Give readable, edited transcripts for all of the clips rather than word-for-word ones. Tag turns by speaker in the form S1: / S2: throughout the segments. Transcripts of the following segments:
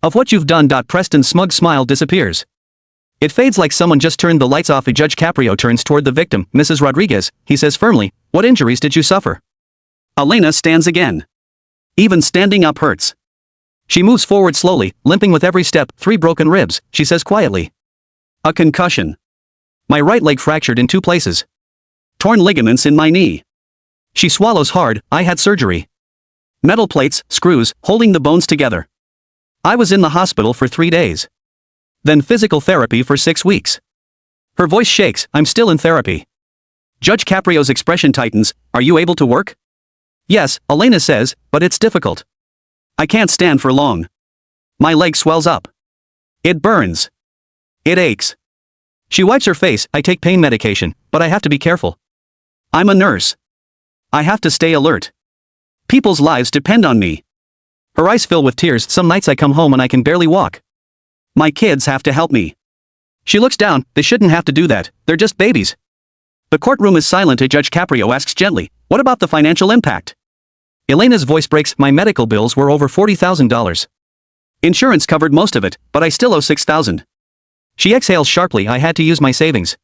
S1: Of what you've done. Preston's smug smile disappears. It fades like someone just turned the lights off. Judge Caprio turns toward the victim, Mrs. Rodriguez. He says firmly, "What injuries did you suffer?" Elena stands again. Even standing up hurts. She moves forward slowly, limping with every step. 3 broken ribs, she says quietly. A concussion. My right leg fractured in 2 places. Torn ligaments in my knee. She swallows hard. I had surgery. Metal plates, screws, holding the bones together. I was in the hospital for 3 days. Then physical therapy for 6 weeks. Her voice shakes. I'm still in therapy. Judge Caprio's expression tightens. Are you able to work? Yes, Elena says, but it's difficult. I can't stand for long. My leg swells up. It burns. It aches. She wipes her face. I take pain medication, but I have to be careful. I'm a nurse. I have to stay alert. People's lives depend on me. Her eyes fill with tears. Some nights I come home and I can barely walk. My kids have to help me. She looks down. They shouldn't have to do that. They're just babies. The courtroom is silent. Judge Caprio asks gently, what about the financial impact? Elena's voice breaks. My medical bills were over $40,000. Insurance covered most of it, but I still owe $6,000. She exhales sharply. I had to use my savings.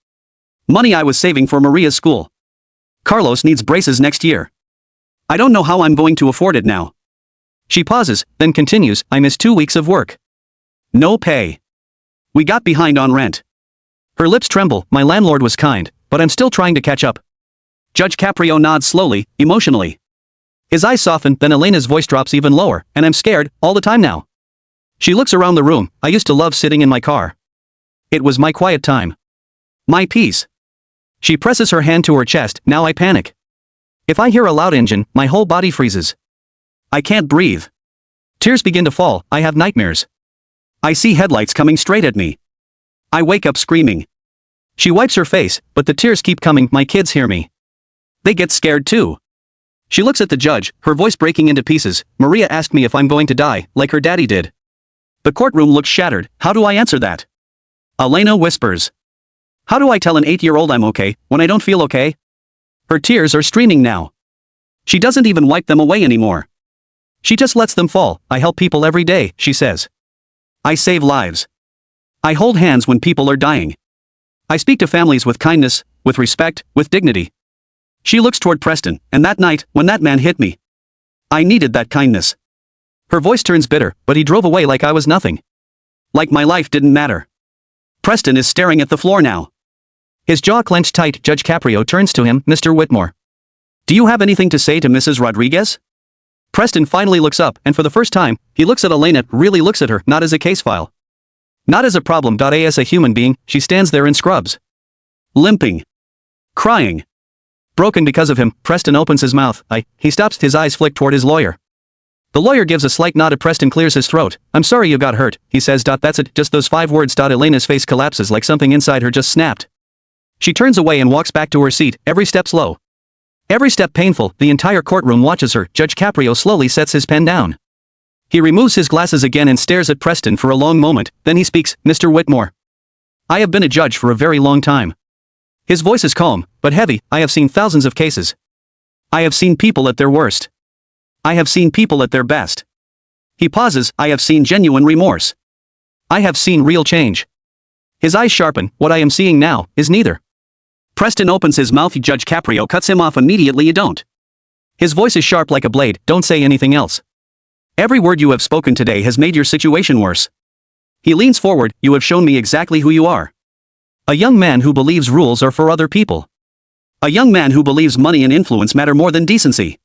S1: Money I was saving for Maria's school. Carlos needs braces next year. I don't know how I'm going to afford it now. She pauses, then continues, I missed 2 weeks of work. No pay. We got behind on rent. Her lips tremble. My landlord was kind, but I'm still trying to catch up. Judge Caprio nods slowly, emotionally. His eyes soften, then Elena's voice drops even lower, and I'm scared, all the time now. She looks around the room. I used to love sitting in my car. It was my quiet time. My peace. She presses her hand to her chest. Now I panic. If I hear a loud engine, my whole body freezes. I can't breathe. Tears begin to fall. I have nightmares. I see headlights coming straight at me. I wake up screaming. She wipes her face, but the tears keep coming. My kids hear me. They get scared too. She looks at the judge, her voice breaking into pieces. Maria asked me if I'm going to die, like her daddy did. The courtroom looks shattered. How do I answer that? Elena whispers. How do I tell an 8-year-old I'm okay, when I don't feel okay? Her tears are streaming now. She doesn't even wipe them away anymore. She just lets them fall. I help people every day, she says. I save lives. I hold hands when people are dying. I speak to families with kindness, with respect, with dignity. She looks toward Preston, and that night, when that man hit me, I needed that kindness. Her voice turns bitter, but he drove away like I was nothing. Like my life didn't matter. Preston is staring at the floor now. His jaw clenched tight. Judge Caprio turns to him, Mr. Whitmore. Do you have anything to say to Mrs. Rodriguez? Preston finally looks up, and for the first time, he looks at Elena, really looks at her, not as a case file. Not as a problem. As a human being. She stands there in scrubs. Limping. Crying. Broken because of him. Preston opens his mouth. He stops. His eyes flick toward his lawyer. The lawyer gives a slight nod. Preston clears his throat. I'm sorry you got hurt, he says. That's it, just those 5 words. Elena's face collapses like something inside her just snapped. She turns away and walks back to her seat, every step slow. Every step painful. The entire courtroom watches her. Judge Caprio slowly sets his pen down. He removes his glasses again and stares at Preston for a long moment, then he speaks, Mr. Whitmore. I have been a judge for a very long time. His voice is calm, but heavy. I have seen thousands of cases. I have seen people at their worst. I have seen people at their best. He pauses. I have seen genuine remorse. I have seen real change. His eyes sharpen. What I am seeing now is neither. Preston opens his mouth. Judge Caprio cuts him off immediately. You don't. His voice is sharp like a blade. Don't say anything else. Every word you have spoken today has made your situation worse. He leans forward. You have shown me exactly who you are. A young man who believes rules are for other people. A young man who believes money and influence matter more than decency.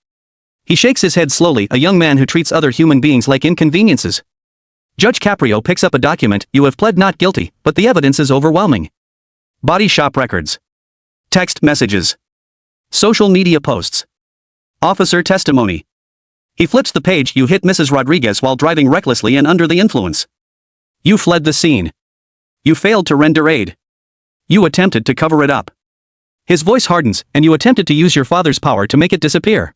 S1: He shakes his head slowly. A young man who treats other human beings like inconveniences. Judge Caprio picks up a document. You have pled not guilty, but the evidence is overwhelming. Body shop records. Text messages. Social media posts. Officer testimony. He flips the page. You hit Mrs. Rodriguez while driving recklessly and under the influence. You fled the scene. You failed to render aid. You attempted to cover it up. His voice hardens, and you attempted to use your father's power to make it disappear.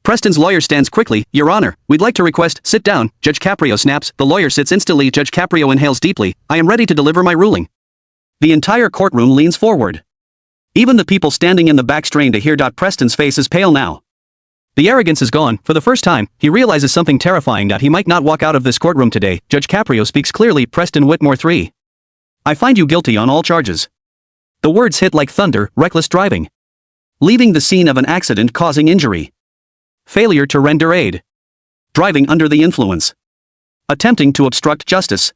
S1: Preston's lawyer stands quickly. Your Honor, we'd like to request, sit down. Judge Caprio snaps. The lawyer sits instantly. Judge Caprio inhales deeply. I am ready to deliver my ruling. The entire courtroom leans forward. Even the people standing in the back strain to hear. Preston's face is pale now. The arrogance is gone. For the first time, he realizes something terrifying, that he might not walk out of this courtroom today. Judge Caprio speaks clearly. Preston Whitmore 3. I find you guilty on all charges. The words hit like thunder. Reckless driving. Leaving the scene of an accident causing injury. Failure to render aid. Driving under the influence. Attempting to obstruct justice.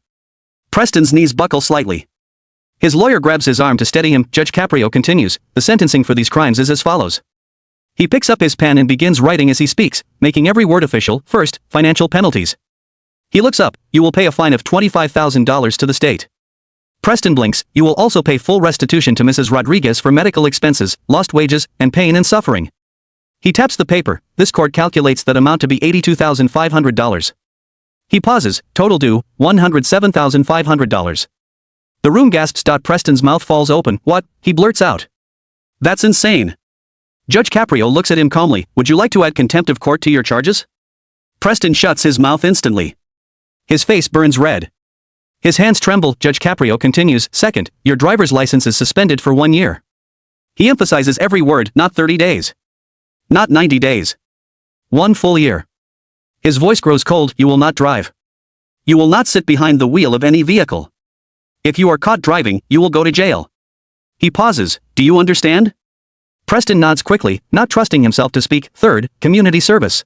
S1: Preston's knees buckle slightly. His lawyer grabs his arm to steady him. Judge Caprio continues, the sentencing for these crimes is as follows. He picks up his pen and begins writing as he speaks, making every word official. First, financial penalties. He looks up. You will pay a fine of $25,000 to the state. Preston blinks. You will also pay full restitution to Mrs. Rodriguez for medical expenses, lost wages, and pain and suffering. He taps the paper. This court calculates that amount to be $82,500. He pauses. Total due, $107,500. The room gasps. Preston's mouth falls open. What? He blurts out. That's insane. Judge Caprio looks at him calmly. Would you like to add contempt of court to your charges? Preston shuts his mouth instantly. His face burns red. His hands tremble. Judge Caprio continues. Second, your driver's license is suspended for 1 year. He emphasizes every word. Not 30 days. Not 90 days. 1 full year. His voice grows cold. You will not drive. You will not sit behind the wheel of any vehicle. If you are caught driving, you will go to jail. He pauses. Do you understand? Preston nods quickly, not trusting himself to speak. Third, community service.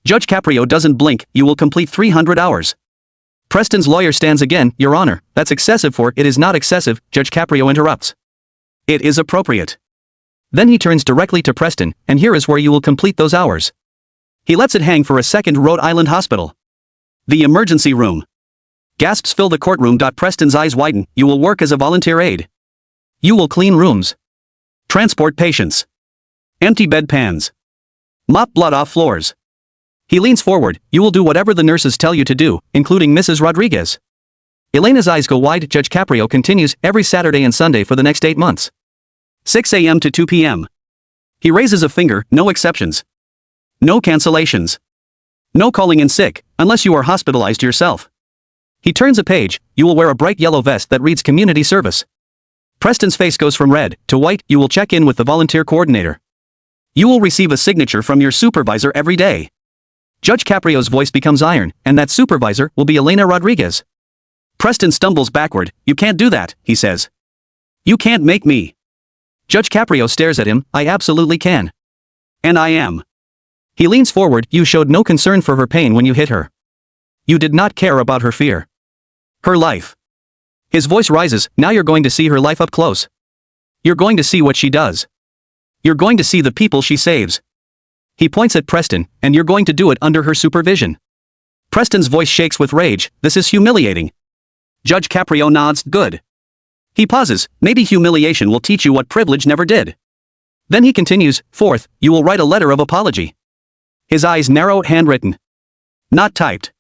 S1: Judge Caprio doesn't blink. You will complete 300 hours. Preston's lawyer stands again. Your Honor, that's excessive. For it is not excessive. Judge Caprio interrupts. It is appropriate. Then he turns directly to Preston, and here is where you will complete those hours. He lets it hang for a second. Rhode Island Hospital. The emergency room. Gasps fill the courtroom. Preston's eyes widen. You will work as a volunteer aide. You will clean rooms. Transport patients. Empty bedpans. Mop blood off floors. He leans forward. You will do whatever the nurses tell you to do, including Mrs. Rodriguez. Elena's eyes go wide. Judge Caprio continues. Every Saturday and Sunday for the next 8 months. 6 a.m. to 2 p.m. He raises a finger. No exceptions. No cancellations. No calling in sick, unless you are hospitalized yourself. He turns a page. You will wear a bright yellow vest that reads community service. Preston's face goes from red to white. You will check in with the volunteer coordinator. You will receive a signature from your supervisor every day. Judge Caprio's voice becomes iron, and that supervisor will be Elena Rodriguez. Preston stumbles backward. You can't do that, he says. You can't make me. Judge Caprio stares at him. I absolutely can. And I am. He leans forward. You showed no concern for her pain when you hit her. You did not care about her fear. Her life. His voice rises. Now you're going to see her life up close. You're going to see what she does. You're going to see the people she saves. He points at Preston, and you're going to do it under her supervision. Preston's voice shakes with rage. This is humiliating. Judge Caprio nods. Good. He pauses. Maybe humiliation will teach you what privilege never did. Then he continues. Fourth, you will write a letter of apology. His eyes narrow. Handwritten. Not typed.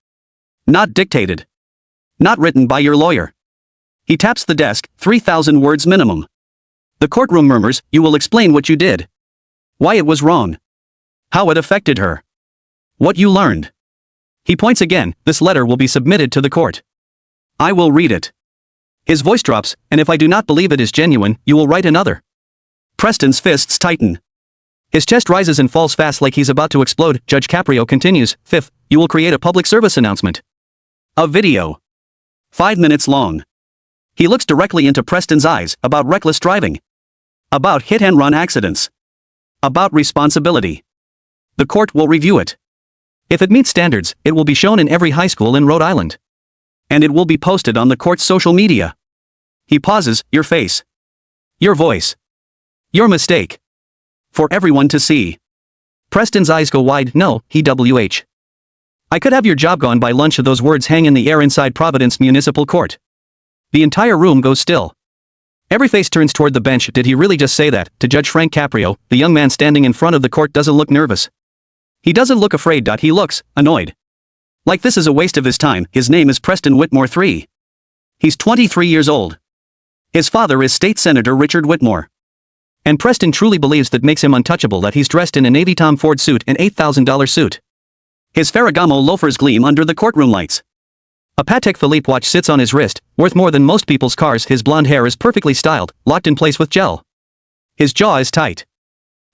S1: Not dictated. Not written by your lawyer. He taps the desk. 3,000 words minimum. The courtroom murmurs. You will explain what you did. Why it was wrong. How it affected her. What you learned. He points again. This letter will be submitted to the court. I will read it. His voice drops, and if I do not believe it is genuine, you will write another. Preston's fists tighten. His chest rises and falls fast like he's about to explode. Judge Caprio continues. Fifth, you will create a public service announcement. A video. 5 minutes long. He looks directly into Preston's eyes. About reckless driving. About hit-and-run accidents. About responsibility. The court will review it. If it meets standards, it will be shown in every high school in Rhode Island. And it will be posted on the court's social media. He pauses. Your face. Your voice. Your mistake. For everyone to see. Preston's eyes go wide. No, he I could have your job gone by lunch. Those words hang in the air inside Providence Municipal Court. The entire room goes still. Every face turns toward the bench. Did he really just say that? To Judge Frank Caprio, the young man standing in front of the court doesn't look nervous. He doesn't look afraid. He looks annoyed. Like this is a waste of his time. His name is Preston Whitmore 3. He's 23 years old. His father is State Senator Richard Whitmore. And Preston truly believes that makes him untouchable that he's dressed in a Navy Tom Ford suit and $8,000 suit. His Ferragamo loafers gleam under the courtroom lights. A Patek Philippe watch sits on his wrist, worth more than most people's cars. His blonde hair is perfectly styled, locked in place with gel. His jaw is tight.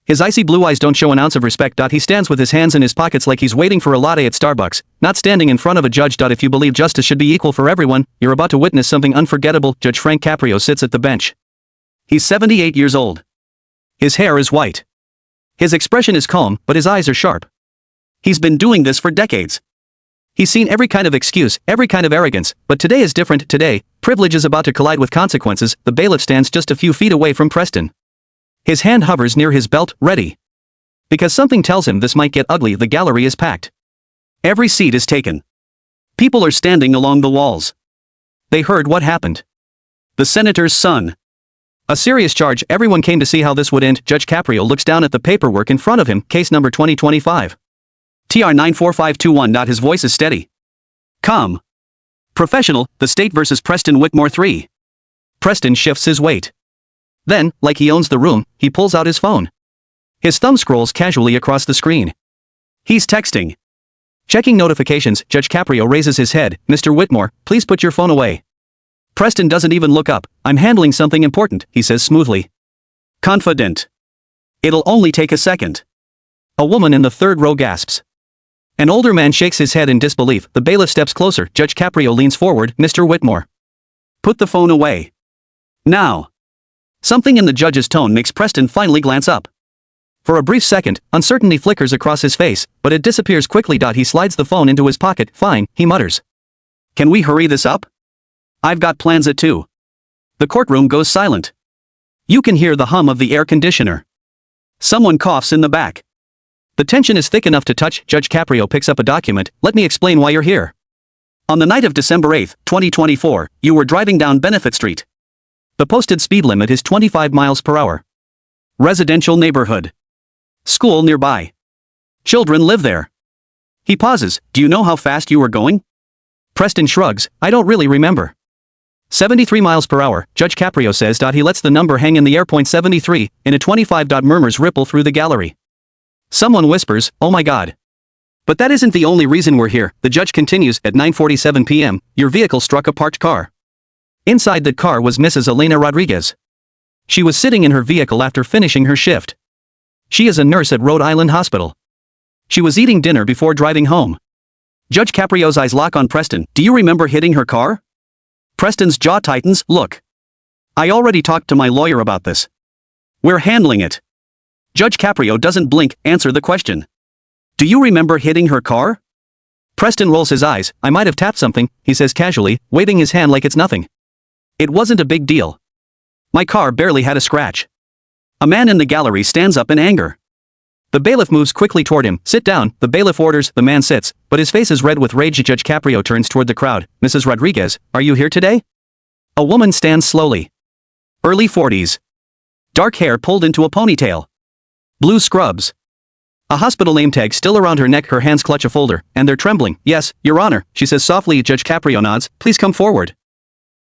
S1: His icy blue eyes don't show an ounce of respect. He stands with his hands in his pockets like he's waiting for a latte at Starbucks, not standing in front of a judge. If you believe justice should be equal for everyone, you're about to witness something unforgettable. Judge Frank Caprio sits at the bench. He's 78 years old. His hair is white. His expression is calm, but his eyes are sharp. He's been doing this for decades. He's seen every kind of excuse, every kind of arrogance, but today is different. Today, privilege is about to collide with consequences. The bailiff stands just a few feet away from Preston. His hand hovers near his belt, ready. Because something tells him this might get ugly. The gallery is packed. Every seat is taken. People are standing along the walls. They heard what happened. The senator's son. A serious charge. Everyone came to see how this would end. Judge Caprio looks down at the paperwork in front of him. Case number 2025. TR 94521. His voice is steady. Calm. Professional. The State versus Preston Whitmore 3. Preston shifts his weight. Then, like he owns the room, he pulls out his phone. His thumb scrolls casually across the screen. He's texting. Checking notifications. Judge Caprio raises his head. Mr. Whitmore, please put your phone away. Preston doesn't even look up. I'm handling something important, he says smoothly. Confident. It'll only take a second. A woman in the third row gasps. An older man shakes his head in disbelief. The bailiff steps closer. Judge Caprio leans forward. Mr. Whitmore. Put the phone away. Now. Something in the judge's tone makes Preston finally glance up. For a brief second, uncertainty flickers across his face, but it disappears quickly. He slides the phone into his pocket. Fine, he mutters. Can we hurry this up? I've got plans at 2. The courtroom goes silent. You can hear the hum of the air conditioner. Someone coughs in the back. The tension is thick enough to touch. Judge Caprio picks up a document. Let me explain why you're here. On the night of December 8, 2024, you were driving down Benefit Street. The posted speed limit is 25 miles per hour. Residential neighborhood. School nearby. Children live there. He pauses. Do you know how fast you were going? Preston shrugs. I don't really remember. 73 miles per hour, Judge Caprio says. He lets the number hang in the air. 73, in a 25. Murmurs ripple through the gallery. Someone whispers, oh my God. But that isn't the only reason we're here. The judge continues. At 9:47 p.m., your vehicle struck a parked car. Inside the car was Mrs. Elena Rodriguez. She was sitting in her vehicle after finishing her shift. She is a nurse at Rhode Island Hospital. She was eating dinner before driving home. Judge Caprio's eyes lock on Preston. Do you remember hitting her car? Preston's jaw tightens. Look. I already talked to my lawyer about this. We're handling it. Judge Caprio doesn't blink. Answer the question. Do you remember hitting her car? Preston rolls his eyes. I might have tapped something, he says casually, waving his hand like it's nothing. It wasn't a big deal. My car barely had a scratch. A man in the gallery stands up in anger. The bailiff moves quickly toward him. Sit down, the bailiff orders. The man sits, but his face is red with rage. Judge Caprio turns toward the crowd. Mrs. Rodriguez, are you here today? A woman stands slowly. Early 40s. Dark hair pulled into a ponytail. Blue scrubs. A hospital name tag still around her neck. Her hands clutch a folder, and they're trembling. Yes, Your Honor, she says softly. Judge Caprio nods. Please come forward.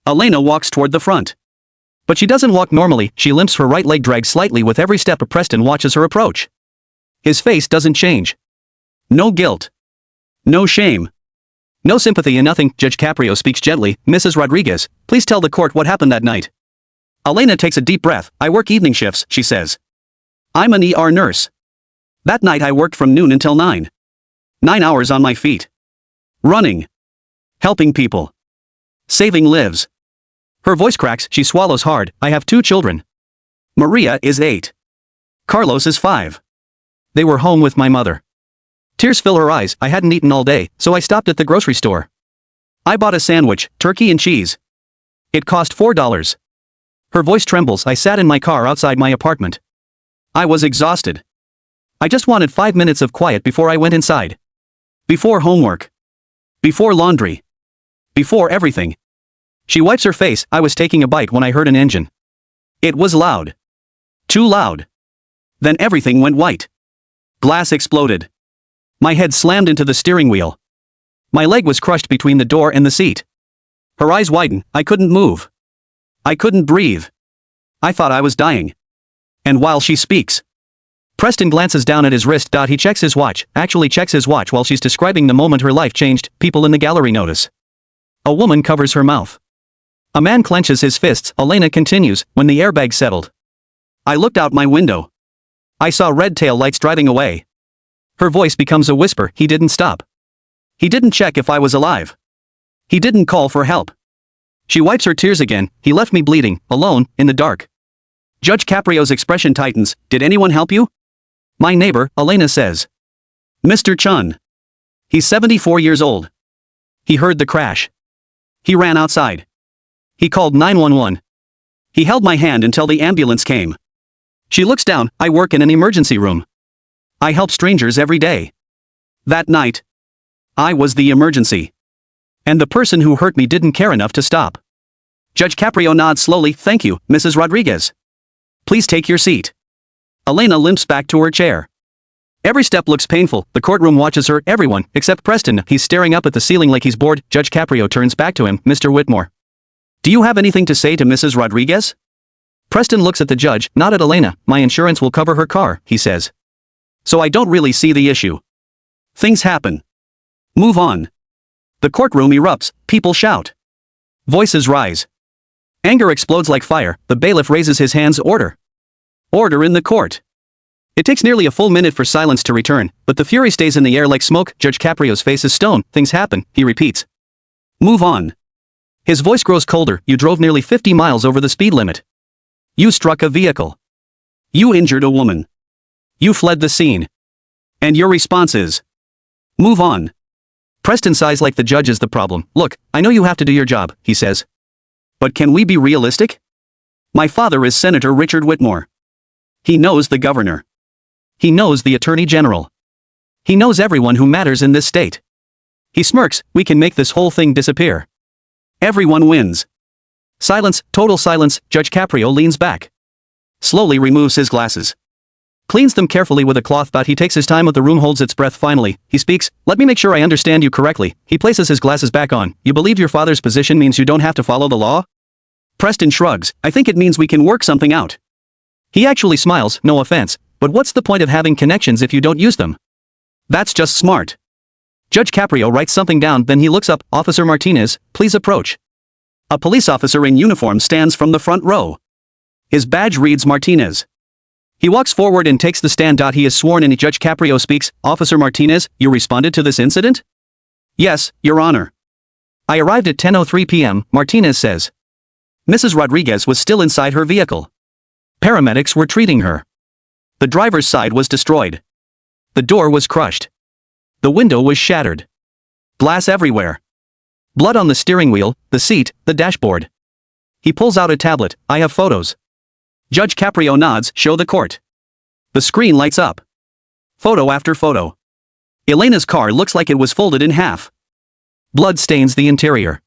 S1: Elena walks toward the front. But she doesn't walk normally. She limps. Her right leg drags slightly with every step. Preston watches her approach. His face doesn't change. No guilt. No shame. No sympathy and nothing. Judge Caprio speaks gently. Mrs. Rodriguez, please tell the court what happened that night. Elena takes a deep breath. I work evening shifts, she says. I'm an ER nurse. That night I worked from noon until 9. 9 hours on my feet. Running. Helping people. Saving lives. Her voice cracks. She swallows hard. I have 2 children. Maria is 8. Carlos is 5. They were home with my mother. Tears fill her eyes. I hadn't eaten all day, so I stopped at the grocery store. I bought a sandwich, turkey and cheese. It cost $4. Her voice trembles. I sat in my car outside my apartment. I was exhausted. I just wanted 5 minutes of quiet before I went inside. Before homework. Before laundry. Before everything. She wipes her face. I was taking a bite when I heard an engine. It was loud. Too loud. Then everything went white. Glass exploded. My head slammed into the steering wheel. My leg was crushed between the door and the seat. Her eyes widen. I couldn't move. I couldn't breathe. I thought I was dying. And while she speaks, Preston glances down at his wrist. He checks his watch, actually checks his watch while she's describing the moment her life changed. People in the gallery notice. A woman covers her mouth. A man clenches his fists. Elena continues, when the airbag settled. I looked out my window. I saw red tail lights driving away. Her voice becomes a whisper. He didn't stop. He didn't check if I was alive. He didn't call for help. She wipes her tears again. He left me bleeding, alone, in the dark. Judge Caprio's expression tightens. Did anyone help you? My neighbor, Elena says. Mr. Chun. He's 74 years old. He heard the crash. He ran outside. He called 911. He held my hand until the ambulance came. She looks down. I work in an emergency room. I help strangers every day. That night, I was the emergency. And the person who hurt me didn't care enough to stop. Judge Caprio nods slowly. Thank you, Mrs. Rodriguez. Please take your seat. Elena limps back to her chair. Every step looks painful. The courtroom watches her. Everyone, except Preston. He's staring up at the ceiling like he's bored. Judge Caprio turns back to him. Mr. Whitmore. Do you have anything to say to Mrs. Rodriguez? Preston looks at the judge, not at Elena. My insurance will cover her car, he says. So I don't really see the issue. Things happen. Move on. The courtroom erupts. People shout. Voices rise. Anger explodes like fire. The bailiff raises his hands. Order. Order in the court. It takes nearly a full minute for silence to return, but the fury stays in the air like smoke. Judge Caprio's face is stone. Things happen, he repeats. Move on. His voice grows colder. You drove nearly 50 miles over the speed limit. You struck a vehicle. You injured a woman. You fled the scene. And your response is, move on. Preston sighs like the judge is the problem. Look, I know you have to do your job, he says. But can we be realistic? My father is Senator Richard Whitmore. He knows the governor. He knows the attorney general. He knows everyone who matters in this state. He smirks. We can make this whole thing disappear. Everyone wins. Silence, total silence. Judge Caprio leans back. Slowly removes his glasses. Cleans them carefully with a cloth, but he takes his time with the room, holds its breath. Finally, he speaks. Let me make sure I understand you correctly. He places his glasses back on. You believe your father's position means you don't have to follow the law? Preston shrugs. I think it means we can work something out. He actually smiles. No offense, but what's the point of having connections if you don't use them? That's just smart. Judge Caprio writes something down, then he looks up. Officer Martinez, please approach. A police officer in uniform stands from the front row. His badge reads Martinez. He walks forward and takes the stand. He is sworn in. Judge Caprio speaks. Officer Martinez, you responded to this incident? Yes, Your Honor. I arrived at 10:03 p.m., Martinez says. Mrs. Rodriguez was still inside her vehicle. Paramedics were treating her. The driver's side was destroyed. The door was crushed. The window was shattered. Glass everywhere. Blood on the steering wheel, the seat, the dashboard. He pulls out a tablet. I have photos. Judge Caprio nods. Show the court. The screen lights up. Photo after photo. Elena's car looks like it was folded in half. Blood stains the interior.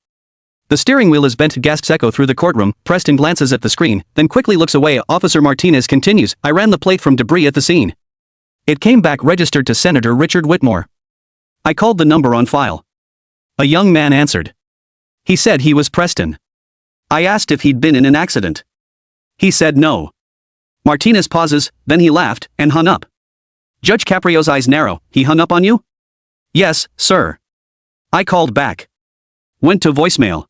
S1: The steering wheel is bent. Gasps echo through the courtroom. Preston glances at the screen, then quickly looks away. Officer Martinez continues. I ran the plate from debris at the scene. It came back registered to Senator Richard Whitmore. I called the number on file. A young man answered. He said he was Preston. I asked if he'd been in an accident. He said no. Martinez pauses, then he laughed, and hung up. Judge Caprio's eyes narrow. He hung up on you? Yes, sir. I called back. Went to voicemail.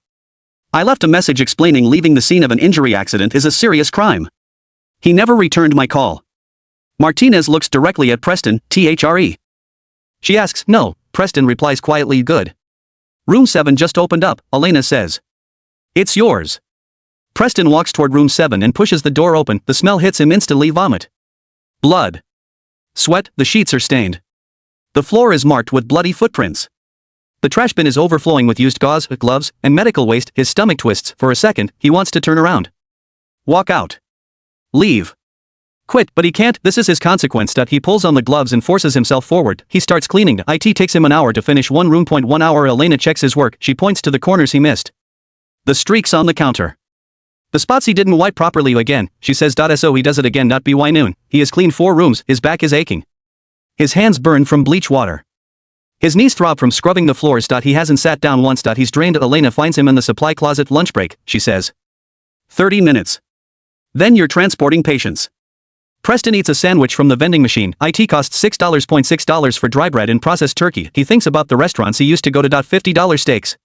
S1: I left a message explaining leaving the scene of an injury accident is a serious crime. He never returned my call. Martinez looks directly at Preston, THRE. She asks, no. Preston replies quietly, good. Room 7 just opened up, Elena says. It's yours. Preston walks toward room 7 and pushes the door open. The smell hits him instantly. Vomit. Blood. Sweat. The sheets are stained. The floor is marked with bloody footprints. The trash bin is overflowing with used gauze, gloves, and medical waste. His stomach twists. For a second, he wants to turn around. Walk out. Leave. Quit, but he can't. This is his consequence. He pulls on the gloves and forces himself forward. He starts cleaning. It takes him an hour to finish one room. 1 hour. Elena checks his work. She points to the corners he missed. The streaks on the counter. The spots he didn't wipe properly again, she says. So he does it again. By noon, he has cleaned 4 rooms. His back is aching. His hands burn from bleach water. His knees throb from scrubbing the floors. He hasn't sat down once. He's drained. Elena finds him in the supply closet. Lunch break, she says. 30 minutes. Then you're transporting patients. Preston eats a sandwich from the vending machine. It costs $6.6 for dry bread and processed turkey. He thinks about the restaurants he used to go to. $50 steaks.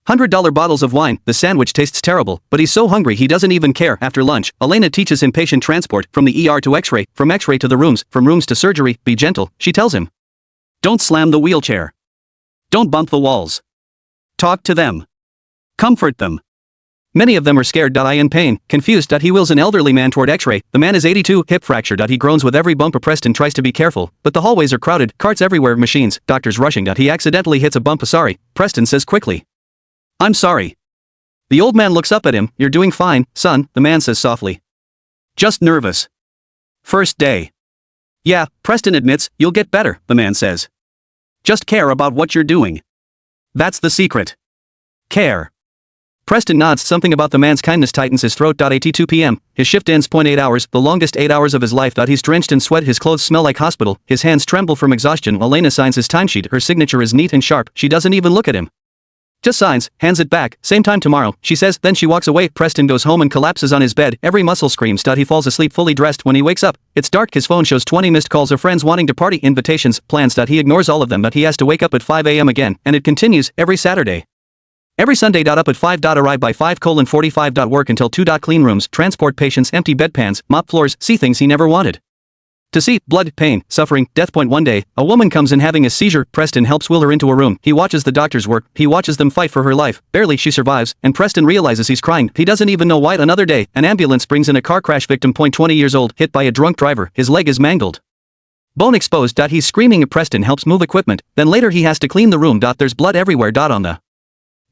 S1: $100 bottles of wine, the sandwich tastes terrible, but he's so hungry he doesn't even care. After lunch, Elena teaches him patient transport, from the ER to X-ray, from X-ray to the rooms, from rooms to surgery. Be gentle, she tells him. Don't slam the wheelchair. Don't bump the walls. Talk to them. Comfort them. Many of them are scared. I in pain, confused. He wheels an elderly man toward X-ray. The man is 82, hip fracture. He groans with every bump. Preston tries to be careful, but the hallways are crowded, carts everywhere, machines, doctors rushing. He accidentally hits a bump. Sorry, Preston says quickly. I'm sorry. The old man looks up at him. You're doing fine, son, the man says softly. Just nervous. First day. Yeah, Preston admits, you'll get better, the man says. Just care about what you're doing. That's the secret. Care. Preston nods. Something about the man's kindness tightens his throat. 82 p.m. His shift ends. 8 hours, the longest 8 hours of his life. He's drenched in sweat. His clothes smell like hospital. His hands tremble from exhaustion. Elena signs his timesheet. Her signature is neat and sharp. She doesn't even look at him. Just signs, hands it back. Same time tomorrow, she says. Then she walks away. Preston goes home and collapses on his bed. Every muscle screams. He falls asleep fully dressed. When he wakes up, it's dark. His phone shows 20 missed calls of friends wanting to party, invitations, plans. He ignores all of them. He has to wake up at 5 a.m. again, and it continues every Saturday. Every Sunday. Up at 5. Arrive by 5:45. Work until 2. Clean rooms, transport patients, empty bedpans, mop floors, see things he never wanted to see, blood, pain, suffering, death. One day, a woman comes in having a seizure. Preston helps wheel her into a room. He watches the doctors work. He watches them fight for her life. Barely she survives, and Preston realizes he's crying. He doesn't even know why. Another day, an ambulance brings in a car crash victim. 20 years old, hit by a drunk driver. His leg is mangled. Bone exposed. He's screaming. Preston helps move equipment. Then later he has to clean the room. There's blood everywhere. On the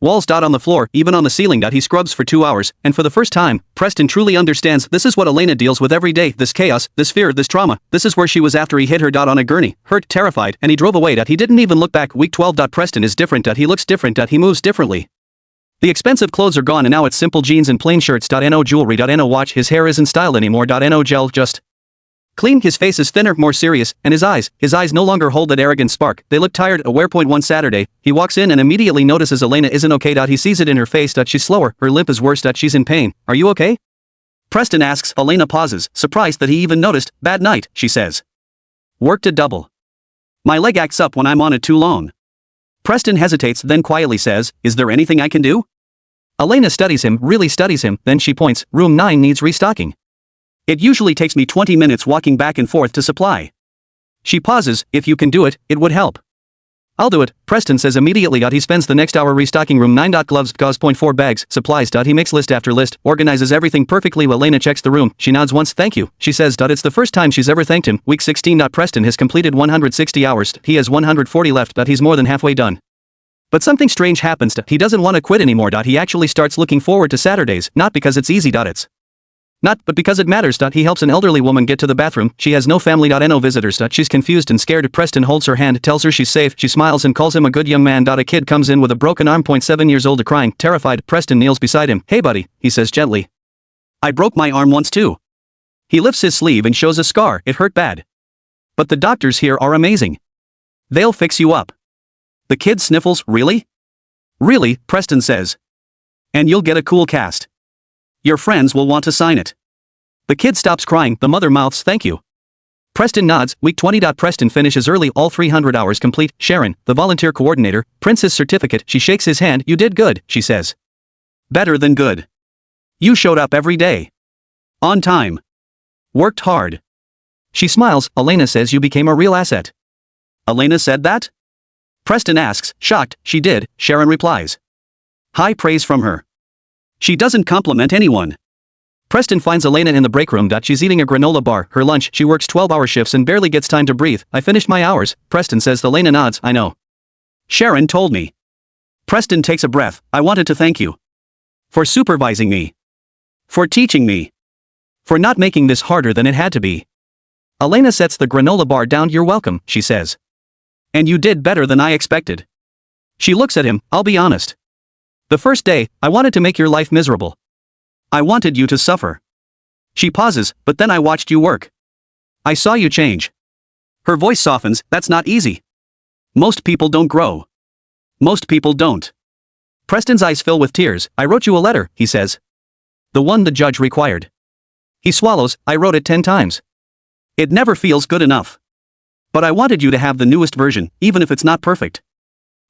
S1: walls. On the floor, even on the ceiling. He scrubs for 2 hours, and for the first time, Preston truly understands this is what Elena deals with every day. This chaos, this fear, this trauma. This is where she was after he hit her. On a gurney, hurt, terrified, and he drove away. He didn't even look back. Week 12. Preston is different. He looks different. He moves differently. The expensive clothes are gone and now it's simple jeans and plain shirts. No jewelry. No watch. His hair isn't style anymore. No gel, just clean. His face is thinner, more serious, and his eyes no longer hold that arrogant spark. They look tired. Aware. One Saturday, he walks in and immediately notices Elena isn't okay. He sees it in her face. She's slower, her limp is worse. She's in pain. Are you okay? Preston asks. Elena pauses, surprised that he even noticed. Bad night, she says. Worked a double. My leg acts up when I'm on it too long. Preston hesitates, then quietly says, is there anything I can do? Elena studies him, really studies him, then she points. Room 9 needs restocking. It usually takes me 20 minutes walking back and forth to supply. She pauses. If you can do it, it would help. I'll do it, Preston says immediately. He spends the next hour restocking room 9. Gloves, gauze. 4 bags, supplies. He makes list after list, organizes everything perfectly. Elena checks the room. She nods once. Thank you, she says. It's the first time she's ever thanked him. Week 16. Preston has completed 160 hours. He has 140 left. He's more than halfway done. But something strange happens. He doesn't want to quit anymore. He actually starts looking forward to Saturdays, not because it's easy. It's not, but because it matters. He helps an elderly woman get to the bathroom. She has no family. No visitors. She's confused and scared. Preston holds her hand, tells her she's safe. She smiles and calls him a good young man. A kid comes in with a broken arm. 7 years old, crying, terrified. Preston kneels beside him. Hey buddy, he says gently. I broke my arm once too. He lifts his sleeve and shows a scar. It hurt bad. But the doctors here are amazing. They'll fix you up. The kid sniffles. Really? Really, Preston says. And you'll get a cool cast. Your friends will want to sign it. The kid stops crying. The mother mouths thank you. Preston nods. Week 20. Preston finishes early, all 300 hours complete. Sharon, the volunteer coordinator, prints his certificate. She shakes his hand. You did good, she says. Better than good. You showed up every day. On time. Worked hard. She smiles. Elena says you became a real asset. Elena said that? Preston asks, shocked. She did, Sharon replies. High praise from her. She doesn't compliment anyone. Preston finds Elena in the break room. She's eating a granola bar, her lunch. She works 12-hour shifts and barely gets time to breathe. I finished my hours, Preston says. Elena nods. I know. Sharon told me. Preston takes a breath. I wanted to thank you. For supervising me. For teaching me. For not making this harder than it had to be. Elena sets the granola bar down. You're welcome, she says. And you did better than I expected. She looks at him. I'll be honest. The first day, I wanted to make your life miserable. I wanted you to suffer. She pauses, but then I watched you work. I saw you change. Her voice softens. That's not easy. Most people don't grow. Most people don't. Preston's eyes fill with tears. I wrote you a letter, he says. The one the judge required. He swallows. I wrote it 10 times. It never feels good enough. But I wanted you to have the newest version, even if it's not perfect.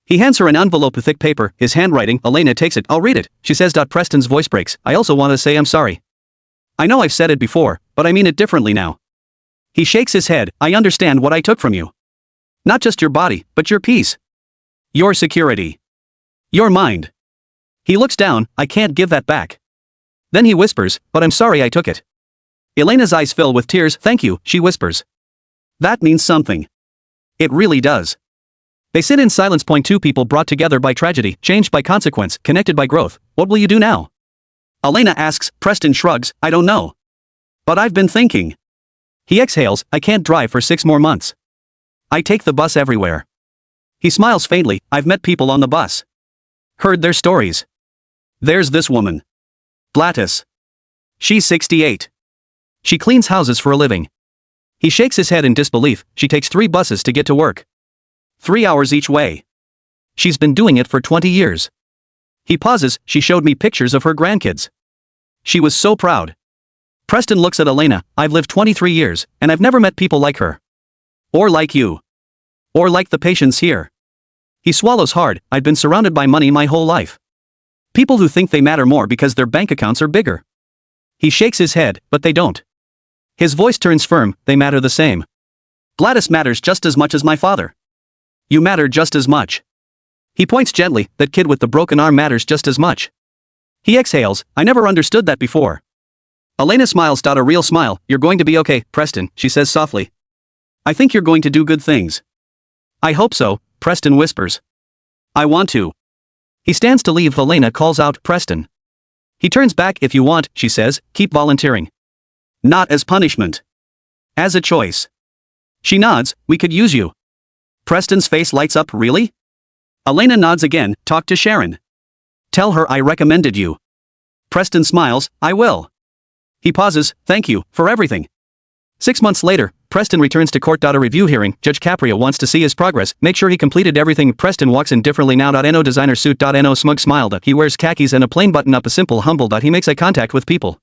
S1: He hands her an envelope of thick paper, his handwriting. Elena takes it. I'll read it, she says. Preston's voice breaks. I also want to say I'm sorry. I know I've said it before, but I mean it differently now. He shakes his head. I understand what I took from you. Not just your body, but your peace. Your security. Your mind. He looks down. I can't give that back. Then he whispers, but I'm sorry I took it. Elena's eyes fill with tears. Thank you, she whispers. That means something. It really does. They sit in silence. Two people brought together by tragedy, changed by consequence, connected by growth. What will you do now? Elena asks. Preston shrugs. I don't know. But I've been thinking. He exhales. I can't drive for 6 more months. I take the bus everywhere. He smiles faintly. I've met people on the bus. Heard their stories. There's this woman. Gladys. She's 68. She cleans houses for a living. He shakes his head in disbelief. She takes 3 buses to get to work. 3 hours each way. She's been doing it for 20 years. He pauses. She showed me pictures of her grandkids. She was so proud. Preston looks at Elena. I've lived 23 years, and I've never met people like her. Or like you. Or like the patients here. He swallows hard. I've been surrounded by money my whole life. People who think they matter more because their bank accounts are bigger. He shakes his head, but they don't. His voice turns firm. They matter the same. Gladys matters just as much as my father. You matter just as much. He points gently. That kid with the broken arm matters just as much. He exhales. I never understood that before. Elena smiles. A real smile. You're going to be okay, Preston, she says softly. I think you're going to do good things. I hope so, Preston whispers. I want to. He stands to leave. Elena calls out, Preston. He turns back. If you want, she says, keep volunteering. Not as punishment. As a choice. She nods. We could use you. Preston's face lights up. Really? Elena nods again. Talk to Sharon. Tell her I recommended you. Preston smiles. I will. He pauses. Thank you, for everything. 6 months later, Preston returns to court. A review hearing. Judge Caprio wants to see his progress, make sure he completed everything. Preston walks in differently now. No designer suit. No smug smile. He wears khakis and a plain button-up. A simple humble. He makes eye contact with people.